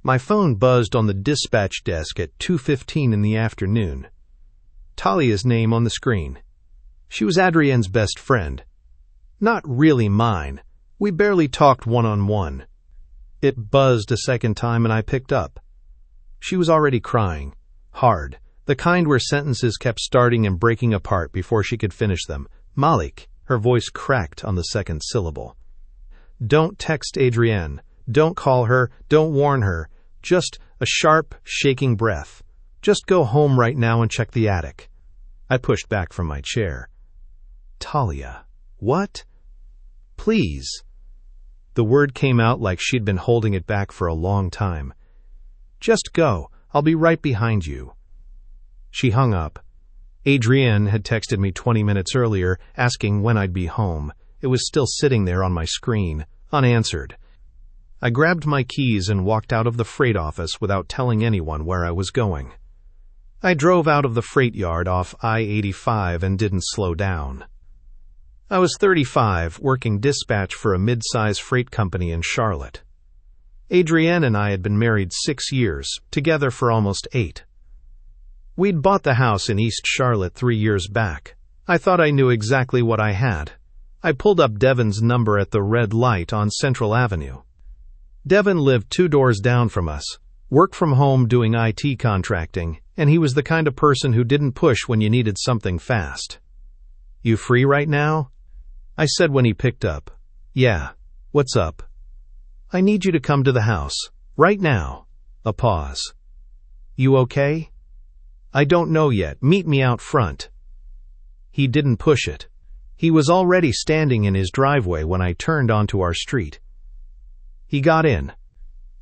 My phone buzzed on the dispatch desk at 2:15 in the afternoon. Talia's name on the screen. She was Adrienne's best friend. Not really mine. We barely talked one-on-one. It buzzed a second time and I picked up. She was already crying. Hard. The kind where sentences kept starting and breaking apart before she could finish them. Malik, her voice cracked on the second syllable. Don't text Adrienne. Don't call her. Don't warn her. Just a sharp, shaking breath. Just go home right now and check the attic. I pushed back from my chair. Talia. What? Please. The word came out like she'd been holding it back for a long time. Just go. I'll be right behind you. She hung up. Adrienne had texted me 20 minutes earlier, asking when I'd be home. It was still sitting there on my screen, unanswered. I grabbed my keys and walked out of the freight office without telling anyone where I was going. I drove out of the freight yard off I-85 and didn't slow down. I was 35, working dispatch for a mid-size freight company in Charlotte. Adrienne and I had been married 6 years, together for almost 8. We'd bought the house in East Charlotte 3 years back. I thought I knew exactly what I had. I pulled up Devon's number at the red light on Central Avenue. Devon lived 2 doors down from us, worked from home doing IT contracting, and he was the kind of person who didn't push when you needed something fast. You free right now? I said when he picked up. Yeah. What's up? I need you to come to the house. Right now. A pause. You okay? I don't know yet. Meet me out front. He didn't push it. He was already standing in his driveway when I turned onto our street. He got in.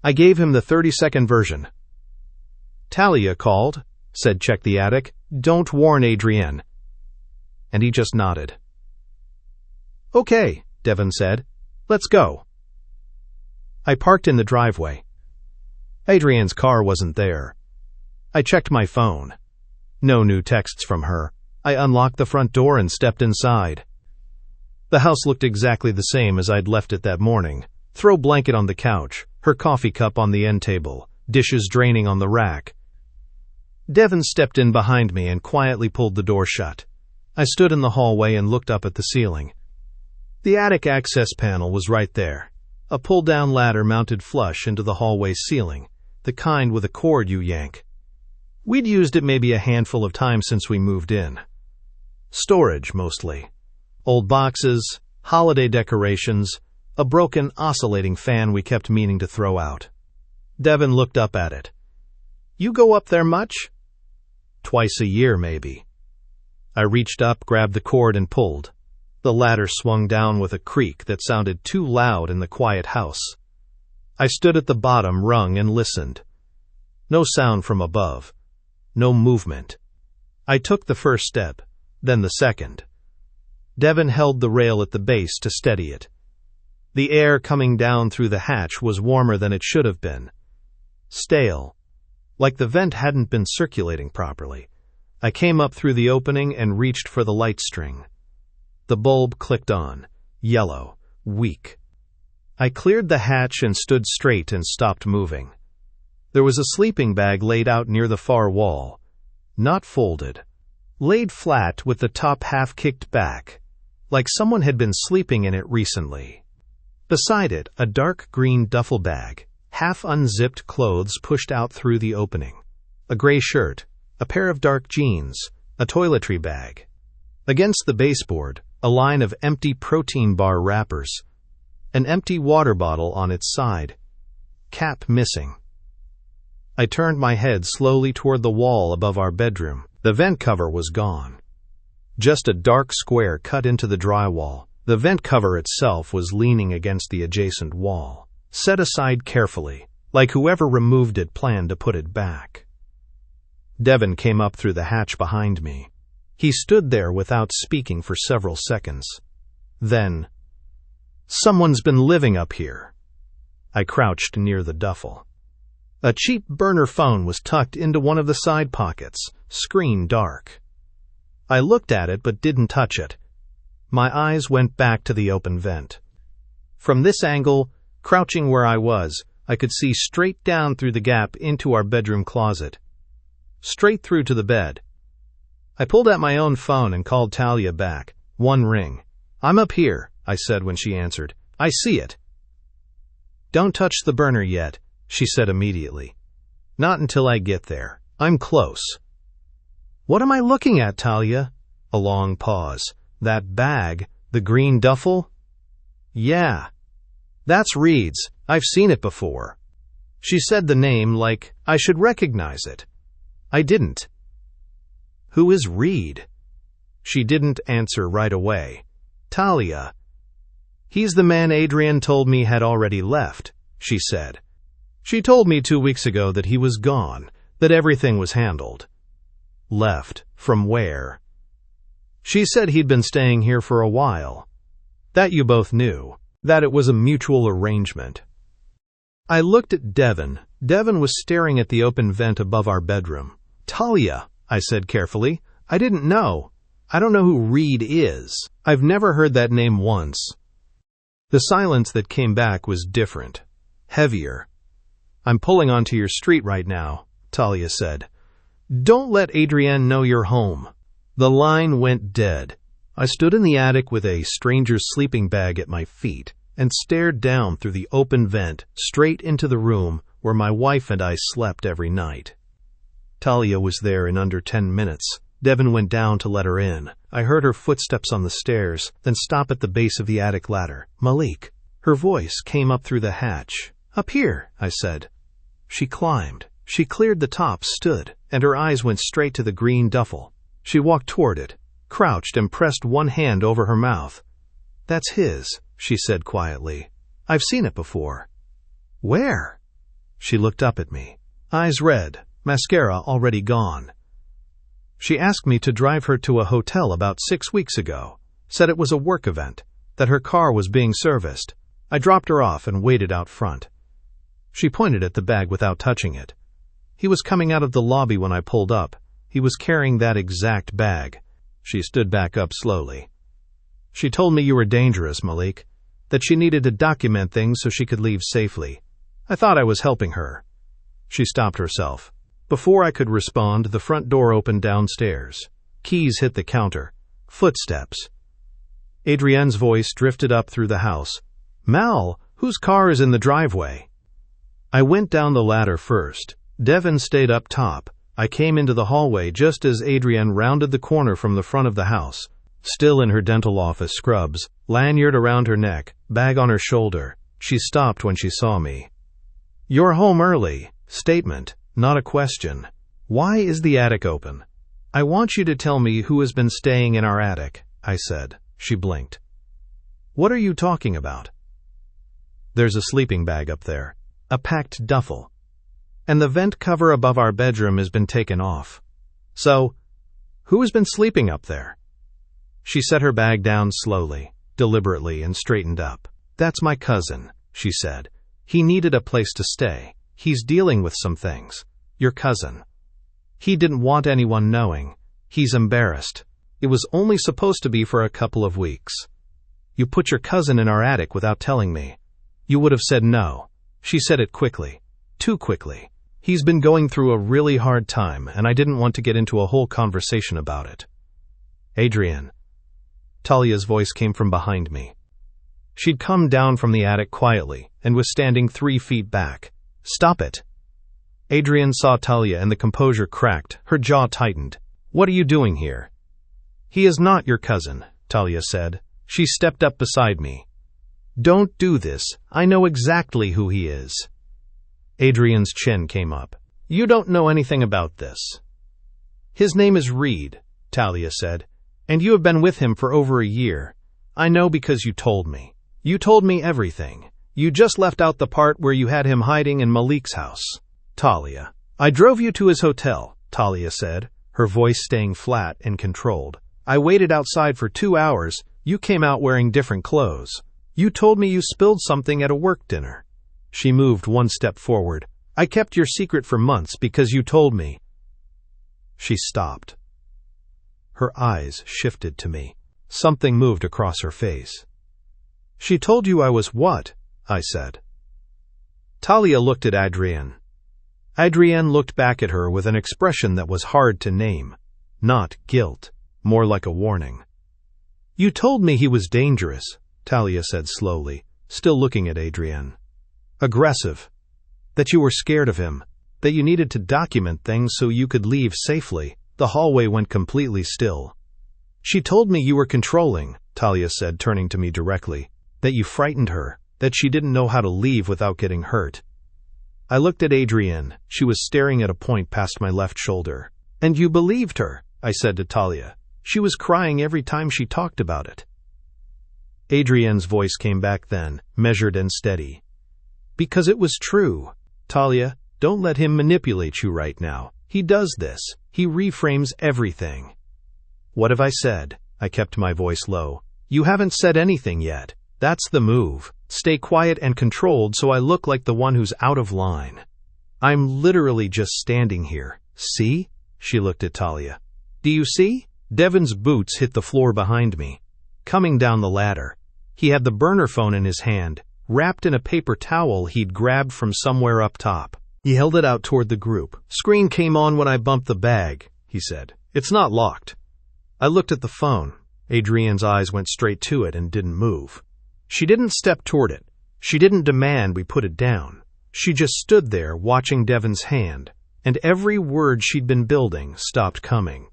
I gave him the 30-second version. Talia called, said check the attic, don't warn Adrienne. And he just nodded. Okay, Devon said. Let's go. I parked in the driveway. Adrienne's car wasn't there. I checked my phone. No new texts from her. I unlocked the front door and stepped inside. The house looked exactly the same as I'd left it that morning. Throw blanket on the couch, her coffee cup on the end table, dishes draining on the rack. Devon stepped in behind me and quietly pulled the door shut. I stood in the hallway and looked up at the ceiling. The attic access panel was right there. A pull-down ladder mounted flush into the hallway ceiling, the kind with a cord you yank. We'd used it maybe a handful of times since we moved in. Storage, mostly. Old boxes, holiday decorations, a broken oscillating fan we kept meaning to throw out. Devon looked up at it. You go up there much? Twice a year, maybe. I reached up, grabbed the cord, and pulled. The ladder swung down with a creak that sounded too loud in the quiet house. I stood at the bottom rung and listened. No sound from above. No movement. I took the first step, then the second. Devon held the rail at the base to steady it. The air coming down through the hatch was warmer than it should have been. Stale. Like the vent hadn't been circulating properly. I came up through the opening and reached for the light string. The bulb clicked on. Yellow. Weak. I cleared the hatch and stood straight and stopped moving. There was a sleeping bag laid out near the far wall. Not folded. Laid flat with the top half kicked back, like someone had been sleeping in it recently. Beside it, a dark green duffel bag, half unzipped clothes pushed out through the opening. A gray shirt, a pair of dark jeans, a toiletry bag. Against the baseboard, a line of empty protein bar wrappers. An empty water bottle on its side. Cap missing. I turned my head slowly toward the wall above our bedroom. The vent cover was gone. Just a dark square cut into the drywall. The vent cover itself was leaning against the adjacent wall, set aside carefully, like whoever removed it planned to put it back. Devon came up through the hatch behind me. He stood there without speaking for several seconds. Then, someone's been living up here. I crouched near the duffel. A cheap burner phone was tucked into one of the side pockets, screen dark. I looked at it but didn't touch it. My eyes went back to the open vent. From this angle, crouching where I was, I could see straight down through the gap into our bedroom closet, straight through to the bed. I pulled out my own phone and called Talia back. One ring. "I'm up here," I said when she answered. "I see it." "Don't touch the burner yet," she said immediately. "Not until I get there. I'm close." "What am I looking at, Talia?" A long pause. "That bag, the green duffel?" "Yeah. That's Reed's. I've seen it before." She said the name like I should recognize it. I didn't. "Who is Reed?" She didn't answer right away. "Talia." "He's the man Adrian told me had already left," she said. "She told me 2 weeks ago that he was gone, that everything was handled." "Left? From where?" "She said he'd been staying here for a while. That you both knew. That it was a mutual arrangement." I looked at Devin. Devin was staring at the open vent above our bedroom. "Talia," I said carefully, "I didn't know. I don't know who Reed is. I've never heard that name once." The silence that came back was different, heavier. "I'm pulling onto your street right now," Talia said. "Don't let Adrienne know you're home." The line went dead. I stood in the attic with a stranger's sleeping bag at my feet and stared down through the open vent straight into the room where my wife and I slept every night. Talia was there in under 10 minutes. Devin went down to let her in. I heard her footsteps on the stairs, then stop at the base of the attic ladder. "Malik." Her voice came up through the hatch. "Up here," I said. She climbed. She cleared the top, stood, and her eyes went straight to the green duffel. She walked toward it, crouched and pressed one hand over her mouth. "That's his," she said quietly. "I've seen it before." "Where?" She looked up at me. Eyes red, mascara already gone. "She asked me to drive her to a hotel about 6 weeks ago. Said it was a work event, that her car was being serviced. I dropped her off and waited out front." She pointed at the bag without touching it. "He was coming out of the lobby when I pulled up. He was carrying that exact bag." She stood back up slowly. "She told me you were dangerous, Malik, that she needed to document things so she could leave safely. I thought I was helping her." She stopped herself. Before I could respond, the front door opened downstairs. Keys hit the counter. Footsteps. Adrienne's voice drifted up through the house. "Mal, whose car is in the driveway?" I went down the ladder first. Devin stayed up top. I came into the hallway just as Adrienne rounded the corner from the front of the house. Still in her dental office scrubs, lanyard around her neck, bag on her shoulder. She stopped when she saw me. "You're home early." Statement, not a question. "Why is the attic open?" "I want you to tell me who has been staying in our attic," I said. She blinked. "What are you talking about?" "There's a sleeping bag up there. A packed duffel. And the vent cover above our bedroom has been taken off. So, who has been sleeping up there?" She set her bag down slowly, deliberately, and straightened up. "That's my cousin," she said. "He needed a place to stay. He's dealing with some things. Your cousin. He didn't want anyone knowing. He's embarrassed. It was only supposed to be for a couple of weeks. You put your cousin in our attic without telling me. You would have said no." She said it quickly. Too quickly. "He's been going through a really hard time, and I didn't want to get into a whole conversation about it." "Adrienne." Talia's voice came from behind me. She'd come down from the attic quietly and was standing 3 feet back. "Stop it." Adrienne saw Talia and the composure cracked. Her jaw tightened. "What are you doing here?" "He is not your cousin," Talia said. She stepped up beside me. "Don't do this. I know exactly who he is." Adrienne's chin came up. "You don't know anything about this." "His name is Reed," Talia said, "and you have been with him for over a year. I know because you told me. You told me everything. You just left out the part where you had him hiding in Malik's house." "Talia." "I drove you to his hotel," Talia said, her voice staying flat and controlled. "I waited outside for 2 hours. You came out wearing different clothes. You told me you spilled something at a work dinner." She moved 1 step forward. "I kept your secret for months because you told me." She stopped. Her eyes shifted to me. Something moved across her face. "She told you I was what?" I said. Talia looked at Adrienne. Adrienne looked back at her with an expression that was hard to name. Not guilt, more like a warning. "You told me he was dangerous," Talia said slowly, still looking at Adrienne. "Aggressive. That you were scared of him. That you needed to document things so you could leave safely." The hallway went completely still. "She told me you were controlling," Talia said, turning to me directly. "That you frightened her. That she didn't know how to leave without getting hurt." I looked at Adrienne. She was staring at a point past my left shoulder. "And you believed her," I said to Talia. "She was crying every time she talked about it." Adrienne's voice came back then, measured and steady. "Because it was true. Talia, don't let him manipulate you right now. He does this. He reframes everything." "What have I said?" I kept my voice low. "You haven't said anything yet. That's the move. Stay quiet and controlled so I look like the one who's out of line." "I'm literally just standing here. See?" She looked at Talia. "Do you see?" Devin's boots hit the floor behind me. Coming down the ladder. He had the burner phone in his hand, wrapped in a paper towel he'd grabbed from somewhere up top. He held it out toward the group. "Screen came on when I bumped the bag," he said. "It's not locked." I looked at the phone. Adrienne's eyes went straight to it and didn't move. She didn't step toward it. She didn't demand we put it down. She just stood there watching Devin's hand, and every word she'd been building stopped coming.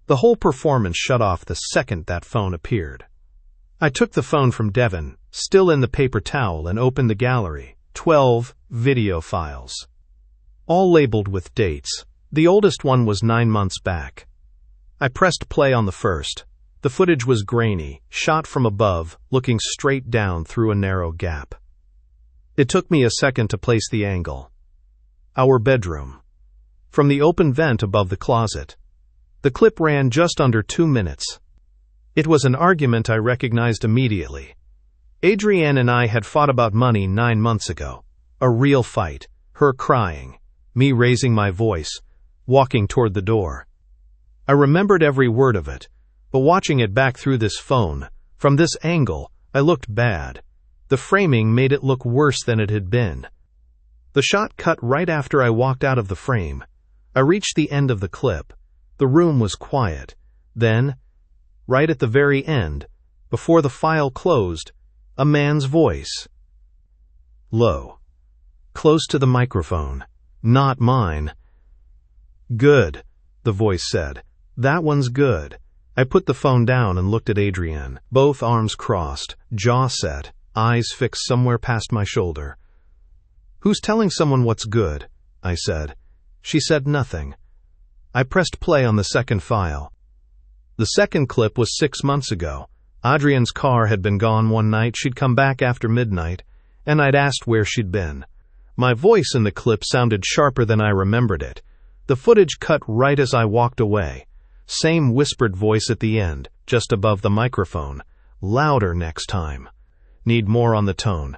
The whole performance shut off the second that phone appeared. I took the phone from Devin, still in the paper towel, and opened the gallery. 12 video files. All labeled with dates. The oldest one was 9 months back. I pressed play on the first. The footage was grainy, shot from above, looking straight down through a narrow gap. It took me a second to place the angle. Our bedroom. From the open vent above the closet. The clip ran just under 2 minutes. It was an argument I recognized immediately. Adrienne and I had fought about money 9 months ago. A real fight. Her crying. Me raising my voice. Walking toward the door. I remembered every word of it, but watching it back through this phone, from this angle, I looked bad. The framing made it look worse than it had been. The shot cut right after I walked out of the frame. I reached the end of the clip. The room was quiet. Then, right at the very end, before the file closed, a man's voice. Low. Close to the microphone. Not mine. "Good," the voice said. "That one's good." I put the phone down and looked at Adrienne, both arms crossed, jaw set, eyes fixed somewhere past my shoulder. "Who's telling someone what's good?" I said. She said nothing. I pressed play on the second file. The second clip was 6 months ago. Adrienne's car had been gone one night. She'd come back after midnight, and I'd asked where she'd been. My voice in the clip sounded sharper than I remembered it. The footage cut right as I walked away. Same whispered voice at the end, just above the microphone. Louder next time. Need more on the tone.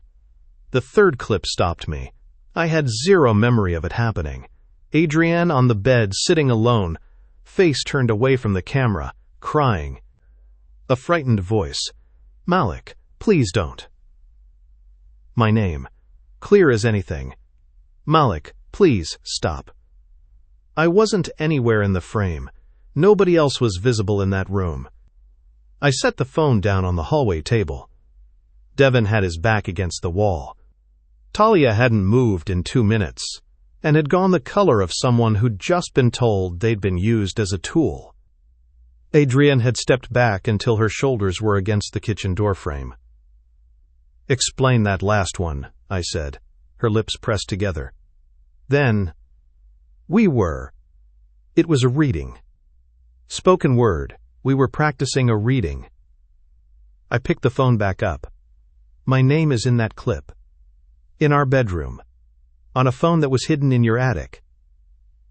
The third clip stopped me. I had zero memory of it happening. Adrienne on the bed, sitting alone, face turned away from the camera, crying. A frightened voice. "Malik, please don't." My name. Clear as anything. "Malik, please stop." I wasn't anywhere in the frame. Nobody else was visible in that room. I set the phone down on the hallway table. Devin had his back against the wall. Talia hadn't moved in 2 minutes, and had gone the color of someone who'd just been told they'd been used as a tool. Adrienne had stepped back until her shoulders were against the kitchen doorframe. "Explain that last one," I said, her lips pressed together. Then, it was a reading. Spoken word. We were practicing a reading. I picked the phone back up. "My name is in that clip. In our bedroom. On a phone that was hidden in your attic.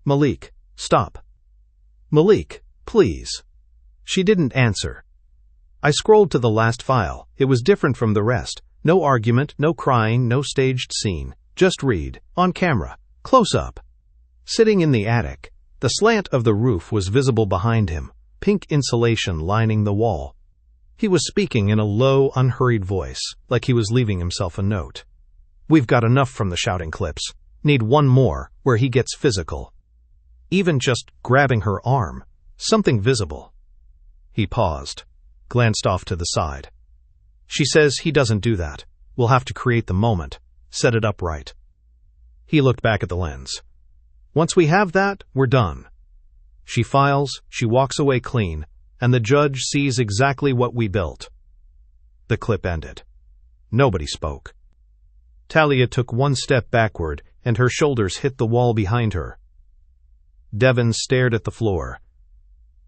Malik, stop. Malik, please." She didn't answer. I scrolled to the last file. It was different from the rest. No argument, no crying, no staged scene. Just read. On camera. Close up. Sitting in the attic. The slant of the roof was visible behind him. Pink insulation lining the wall. He was speaking in a low, unhurried voice, like he was leaving himself a note. We've got enough from the shouting clips. Need one more, where he gets physical. Even just grabbing her arm. Something visible. He paused, glanced off to the side. She says he doesn't do that. We'll have to create the moment, set it up right. He looked back at the lens. Once we have that, we're done. She files, she walks away clean, and the judge sees exactly what we built. The clip ended. Nobody spoke. Talia took one step backward, and her shoulders hit the wall behind her. Devin stared at the floor.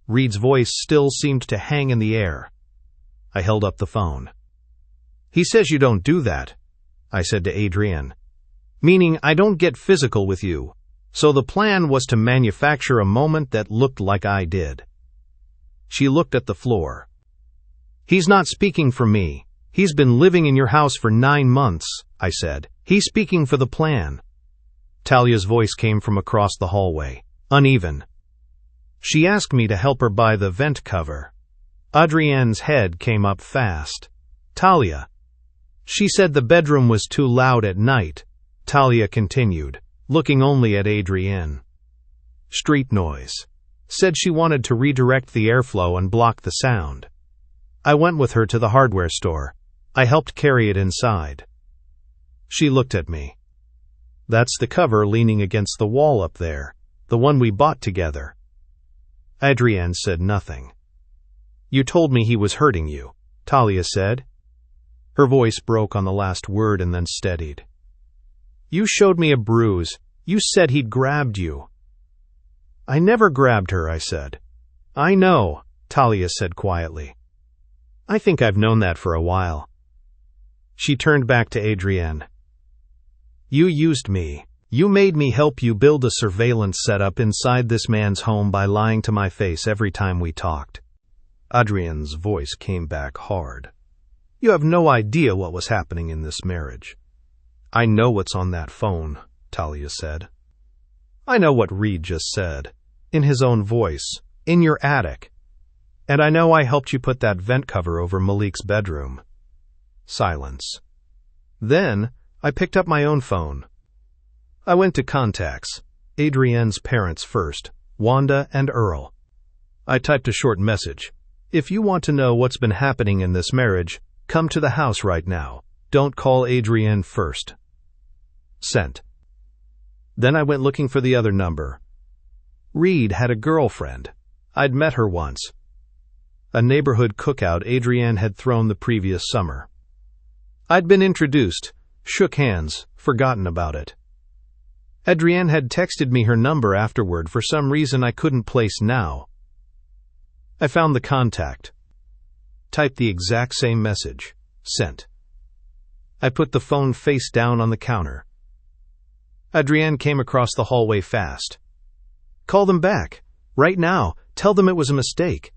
Reed's voice still seemed to hang in the air. I held up the phone. He says you don't do that, I said to Adrienne. Meaning I don't get physical with you. So the plan was to manufacture a moment that looked like I did. She looked at the floor. He's not speaking for me. He's been living in your house for 9 months, I said. He's speaking for the plan. Talia's voice came from across the hallway, uneven. She asked me to help her buy the vent cover. Adrienne's head came up fast. Talia. She said the bedroom was too loud at night, Talia continued, looking only at Adrienne. Street noise. Said she wanted to redirect the airflow and block the sound. I went with her to the hardware store. I helped carry it inside. She looked at me. That's the cover leaning against the wall up there, the one we bought together. Adrienne said nothing. You told me he was hurting you, Talia said. Her voice broke on the last word and then steadied. You showed me a bruise. You said he'd grabbed you. I never grabbed her, I said. I know, Talia said quietly. I think I've known that for a while. She turned back to Adrienne. You used me. You made me help you build a surveillance setup inside this man's home by lying to my face every time we talked. Adrienne's voice came back hard. You have no idea what was happening in this marriage. I know what's on that phone, Talia said. I know what Reed just said, in his own voice, in your attic. And I know I helped you put that vent cover over Malik's bedroom. Silence. Then, I picked up my own phone. I went to contacts, Adrienne's parents first, Wanda and Earl. I typed a short message. If you want to know what's been happening in this marriage, come to the house right now. Don't call Adrienne first. Sent. Then I went looking for the other number. Reed had a girlfriend. I'd met her once. A neighborhood cookout Adrienne had thrown the previous summer. I'd been introduced, shook hands, forgotten about it. Adrienne had texted me her number afterward for some reason I couldn't place now. I found the contact. Typed the exact same message. Sent. I put the phone face down on the counter. Adrienne came across the hallway fast. Call them back. Right now. Tell them it was a mistake.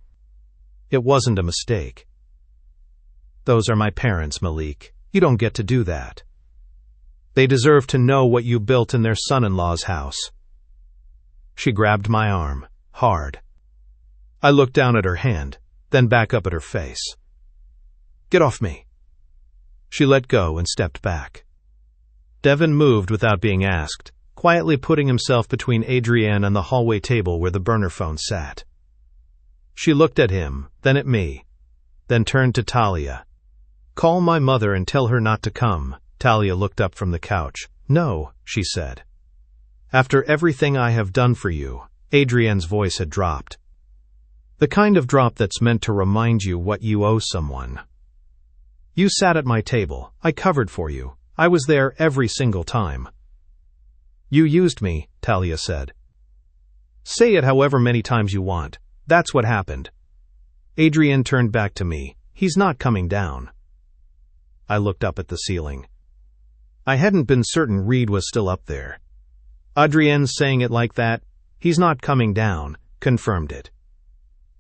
It wasn't a mistake. Those are my parents, Malik. You don't get to do that. They deserve to know what you built in their son-in-law's house. She grabbed my arm, hard. I looked down at her hand, then back up at her face. Get off me. She let go and stepped back. Devin moved without being asked, quietly putting himself between Adrienne and the hallway table where the burner phone sat. She looked at him, then at me, then turned to Talia. Call my mother and tell her not to come. Talia looked up from the couch. No, she said. After everything I have done for you, Adrienne's voice had dropped. The kind of drop that's meant to remind you what you owe someone. You sat at my table. I covered for you. I was there every single time. You used me, Talia said. Say it however many times you want. That's what happened. Adrienne turned back to me. He's not coming down. I looked up at the ceiling. I hadn't been certain Reed was still up there. Adrienne saying it like that, he's not coming down, confirmed it.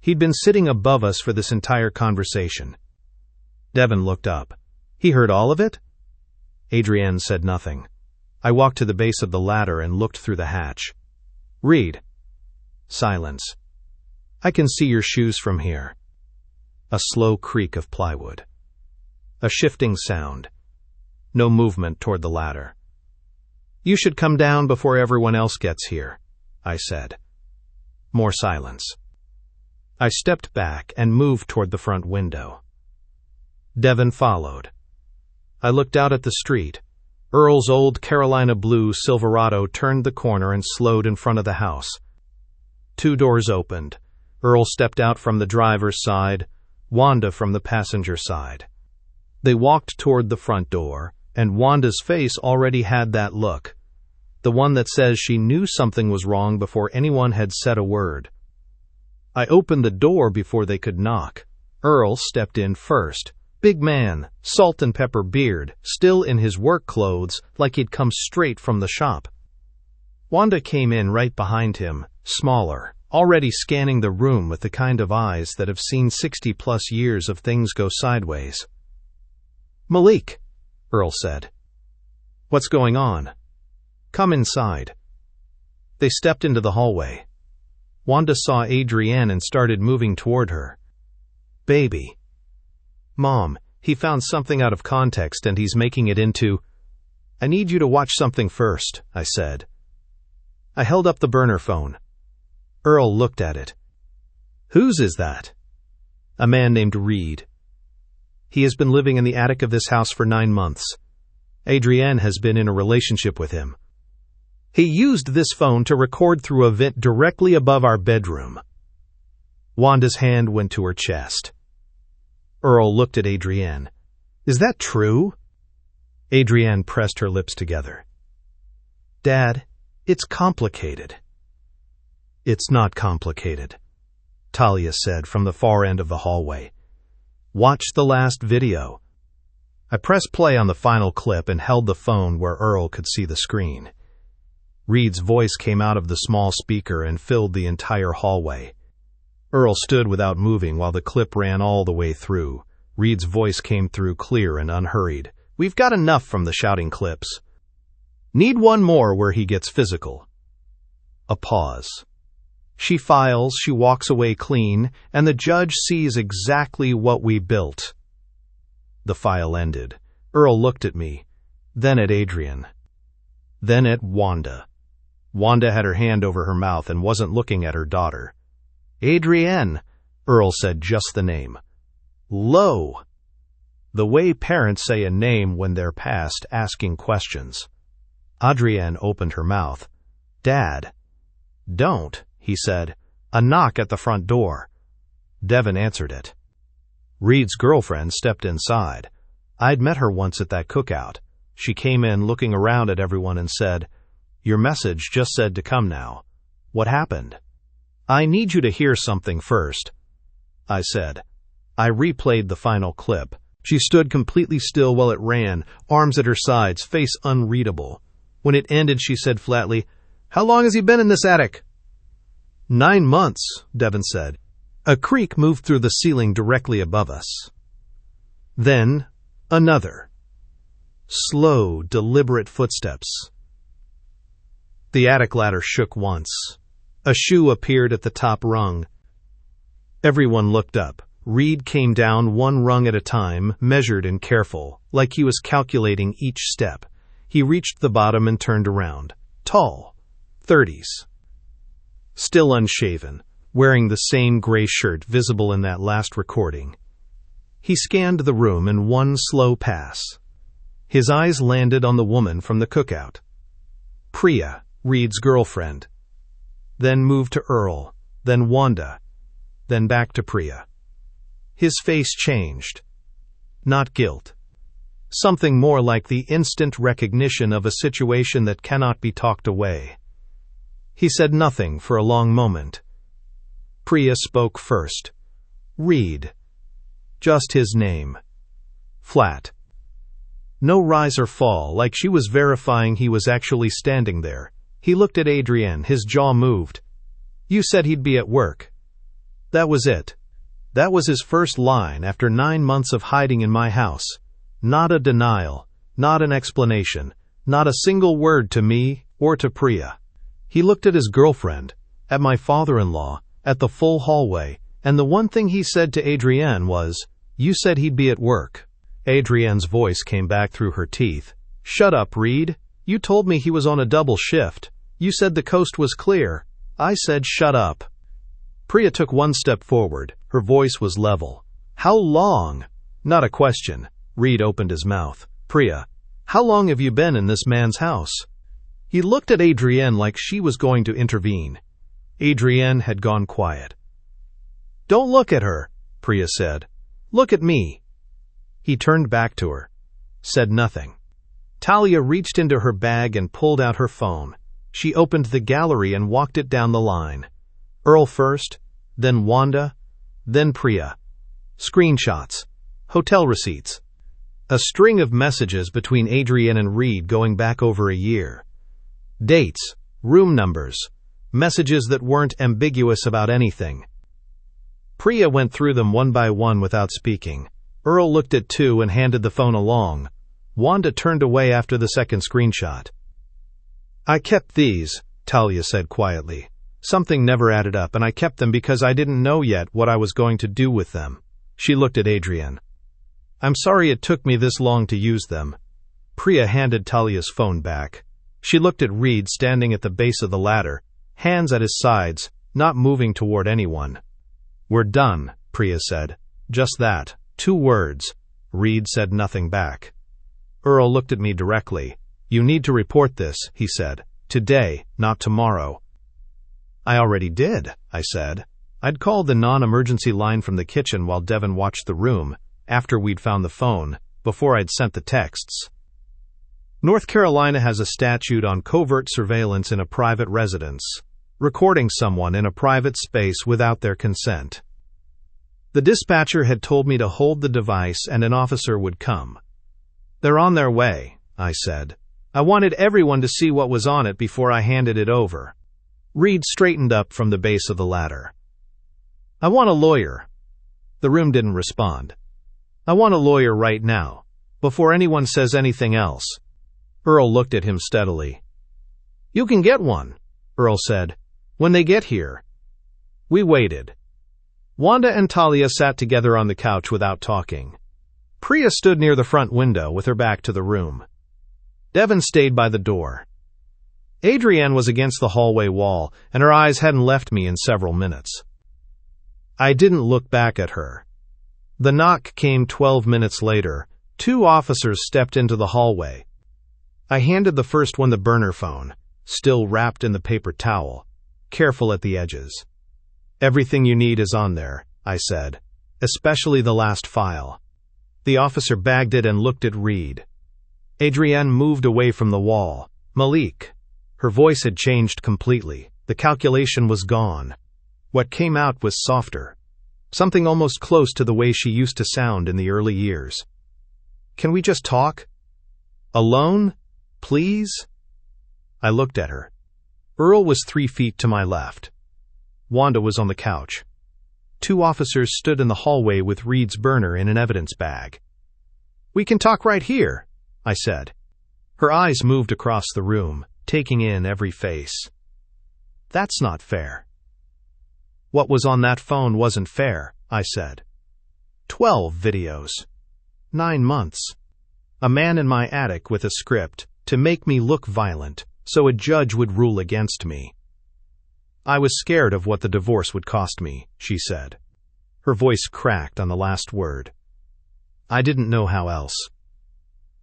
He'd been sitting above us for this entire conversation. Devin looked up. He heard all of it? Adrienne said nothing. I walked to the base of the ladder and looked through the hatch. Reed. Silence. I can see your shoes from here. A slow creak of plywood. A shifting sound. No movement toward the ladder. "You should come down before everyone else gets here," I said. More silence. I stepped back and moved toward the front window. Devin followed. I looked out at the street. Earl's old Carolina blue Silverado turned the corner and slowed in front of the house. 2 doors opened. Earl stepped out from the driver's side, Wanda from the passenger side. They walked toward the front door, and Wanda's face already had that look, the one that says she knew something was wrong before anyone had said a word. I opened the door before they could knock. Earl stepped in first. Big man, salt and pepper beard, still in his work clothes like he'd come straight from the shop. Wanda came in right behind him, smaller, already scanning the room with the kind of eyes that have seen 60-plus years of things go sideways. "Malik," Earl said. "What's going on?" "Come inside." They stepped into the hallway. Wanda saw Adrienne and started moving toward her. "Baby." "Mom, he found something out of context and he's making it into—" "I need you to watch something first," I said. I held up the burner phone. Earl looked at it. "Whose is that?" "A man named Reed. He has been living in the attic of this house for 9 months. Adrienne has been in a relationship with him. He used this phone to record through a vent directly above our bedroom." Wanda's hand went to her chest. Earl looked at Adrienne. "Is that true?" Adrienne pressed her lips together. "Dad, it's complicated." "It's not complicated," Talia said from the far end of the hallway. "Watch the last video." I pressed play on the final clip and held the phone where Earl could see the screen. Reed's voice came out of the small speaker and filled the entire hallway. Earl stood without moving while the clip ran all the way through. Reed's voice came through clear and unhurried. "We've got enough from the shouting clips. Need one more where he gets physical." A pause. She files, she walks away clean, and the judge sees exactly what we built. The file ended. Earl looked at me, then at Adrienne, then at Wanda. Wanda had her hand over her mouth and wasn't looking at her daughter. "Adrienne," Earl said just the name. "Low." The way parents say a name when they're past asking questions. Adrienne opened her mouth. "Dad." "Don't," he said. A knock at the front door. Devin answered it. Reed's girlfriend stepped inside. I'd met her once at that cookout. She came in looking around at everyone and said, "Your message just said to come now. What happened?" "I need you to hear something first," I said. I replayed the final clip. She stood completely still while it ran, arms at her sides, face unreadable. When it ended, she said flatly, "How long has he been in this attic?" 9 months, Devin said. A creak moved through the ceiling directly above us. Then, another. Slow, deliberate footsteps. The attic ladder shook once. A shoe appeared at the top rung. Everyone looked up. Reed came down 1 rung at a time, measured and careful, like he was calculating each step. He reached the bottom and turned around. Tall. 30s. Still unshaven, wearing the same gray shirt visible in that last recording. He scanned the room in one slow pass. His eyes landed on the woman from the cookout. Priya, Reed's girlfriend. Then moved to Earl, then Wanda, then back to Priya. His face changed. Not guilt. Something more like the instant recognition of a situation that cannot be talked away. He said nothing for a long moment. Priya spoke first. Reed. Just his name. Flat. No rise or fall, like she was verifying he was actually standing there. He looked at Adrienne, his jaw moved. "You said he'd be at work." That was it. That was his first line after 9 months of hiding in my house. Not a denial, not an explanation, not a single word to me or to Priya. He looked at his girlfriend, at my father-in-law, at the full hallway, and the one thing he said to Adrienne was, "You said he'd be at work." Adrienne's voice came back through her teeth. "Shut up, Reed. You told me he was on a double shift. You said the coast was clear. I said shut up." Priya took one step forward. Her voice was level. "How long?" "Not a question." Reed opened his mouth. "Priya, how long have you been in this man's house?" He looked at Adrienne like she was going to intervene. Adrienne had gone quiet. "Don't look at her," Priya said. "Look at me." He turned back to her, said nothing. Talia reached into her bag and pulled out her phone. She opened the gallery and walked it down the line. Earl first, then Wanda, then Priya. Screenshots. Hotel receipts. A string of messages between Adrienne and Reed going back over a year. Dates, room numbers, messages that weren't ambiguous about anything. Priya went through them one by one without speaking. Earl looked at two and handed the phone along. Wanda turned away after the second screenshot. "I kept these," Talia said quietly. "Something never added up, and I kept them because I didn't know yet what I was going to do with them." She looked at Adrienne. "I'm sorry it took me this long to use them." Priya handed Talia's phone back. She looked at Reed standing at the base of the ladder, hands at his sides, not moving toward anyone. "We're done," Priya said. "Just that. 2 words." Reed said nothing back. Earl looked at me directly. "You need to report this," he said. "Today, not tomorrow." "I already did," I said. I'd called the non-emergency line from the kitchen while Devin watched the room, after we'd found the phone, before I'd sent the texts. North Carolina has a statute on covert surveillance in a private residence, recording someone in a private space without their consent. The dispatcher had told me to hold the device and an officer would come. "They're on their way," I said. I wanted everyone to see what was on it before I handed it over. Reed straightened up from the base of the ladder. "I want a lawyer." The room didn't respond. "I want a lawyer right now, before anyone says anything else." Earl looked at him steadily. "You can get one," Earl said, "when they get here." We waited. Wanda and Talia sat together on the couch without talking. Priya stood near the front window with her back to the room. Devin stayed by the door. Adrienne was against the hallway wall, and her eyes hadn't left me in several minutes. I didn't look back at her. The knock came 12 minutes later. 2 officers stepped into the hallway. I handed the first one the burner phone, still wrapped in the paper towel, careful at the edges. "Everything you need is on there," I said, "especially the last file." The officer bagged it and looked at Reed. Adrienne moved away from the wall. "Malik." Her voice had changed completely. The calculation was gone. What came out was softer. Something almost close to the way she used to sound in the early years. "Can we just talk? Alone? Please?" I looked at her. Earl was 3 feet to my left. Wanda was on the couch. 2 officers stood in the hallway with Reed's burner in an evidence bag. "We can talk right here," I said. Her eyes moved across the room, taking in every face. "That's not fair." "What was on that phone wasn't fair," I said. 12 videos. 9 months. A man in my attic with a script to make me look violent, so a judge would rule against me. "I was scared of what the divorce would cost me," she said. Her voice cracked on the last word. "I didn't know how else."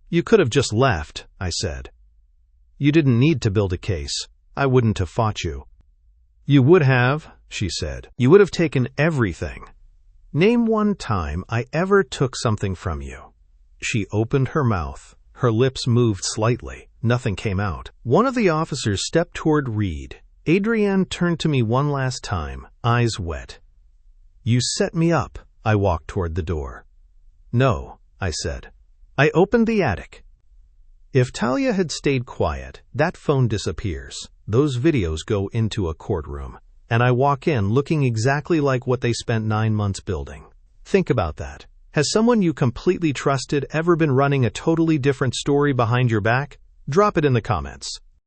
"You could have just left," I said. "You didn't need to build a case. I wouldn't have fought you." "You would have," she said. "You would have taken everything. Name one time I ever took something from you." She opened her mouth. Her lips moved slightly. Nothing came out. One of the officers stepped toward Reed. Adrienne turned to me one last time, eyes wet. "You set me up." I walked toward the door. "No," I said. "I opened the attic." If Talia had stayed quiet, that phone disappears. Those videos go into a courtroom. And I walk in looking exactly like what they spent 9 months building. Think about that. Has someone you completely trusted ever been running a totally different story behind your back? Drop it in the comments.